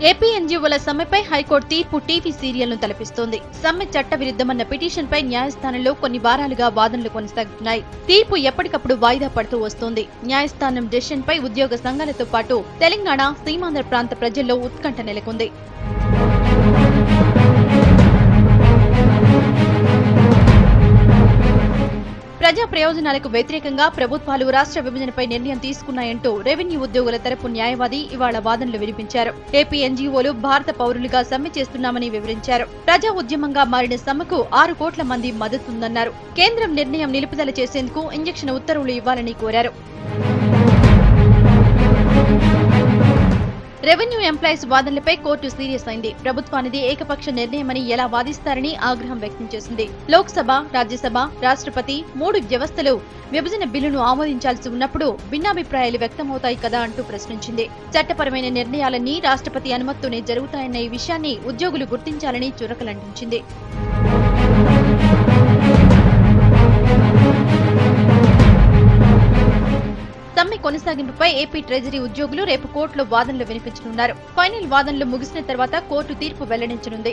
AP ఎన్జీఓల సమ్మెపై high court తీర్పు TV serial ను తలపిస్తోంది. సమ్మె చట్ట విరుద్ధమన్న పిటిషన్పై న్యాయస్థానంలో కొన్ని వారాలుగా వాదనలు కొనసాగుతున్నాయి. తీర్పు ఎప్పటికప్పుడు వాయిదా పడుతూ వస్తోంది. న్యాయస్థానం డెసిషన్ పై ఉద్యోగ సంఘాలతో పాటు తెలంగాణ, సీమాంధ్ర ప్రాంత ప్రజల్లో ఉత్కంఠ నెలకొంది. ప్రజా ప్రయోజనాలకు వ్యతిరేకంగా ప్రభుత్వాలు రాష్ట్ర విభజనపై నిర్ణయం తీసుకున్నాయంటూ రెవెన్యూ ఉద్యోగుల తరపు న్యాయవాది ఇవాళ వాదనలు వినిపించారు. ఏపీ ఎన్జీఓలు భారత పౌరులుగా సమ్మె చేస్తున్నామని వివరించారు. ప్రజా ఉద్యమంగా మారిన సమ్మెకు 6 కోట్ల మంది మద్దతుందన్నారు. కేంద్రం నిర్ణయం నిలుపుదల చేసేందుకు ఇంజెక్షన్ ఉత్తర్వులు ఇవ్వాలని కోరారు. రెవెన్యూ ఎంప్లాయీస్ వాదనలపై కోర్టు సీరియస్ అయింది. ప్రభుత్వానిది ఏకపక్ష నిర్ణయమని ఎలా వాదిస్తారని ఆగ్రహం వ్యక్తం చేసింది. లోక్సభ, రాజ్యసభ, రాష్ట్రపతి 3 వ్యవస్థలు విభజన బిల్లును ఆమోదించాల్సి ఉన్నప్పుడు భిన్నాభిప్రాయాలు వ్యక్తమవుతాయి కదా అంటూ ప్రశ్నించింది. చట్టపరమైన నిర్ణయాలన్నీ రాష్ట్రపతి అనుమతితోనే జరుగుతాయన్న ఈ విషయాన్ని ఉద్యోగులు గుర్తించాలని చురకలంటించింది. సమ్మె కొనసాగింపుపై ఏపీ ట్రెజరీ ఉద్యోగులు రేపు కోర్టులో వాదనలు వినిపించనున్నారు. ఫైనల్ వాదనలు ముగిసిన తర్వాత కోర్టు తీర్పు వెల్లడించనుంది.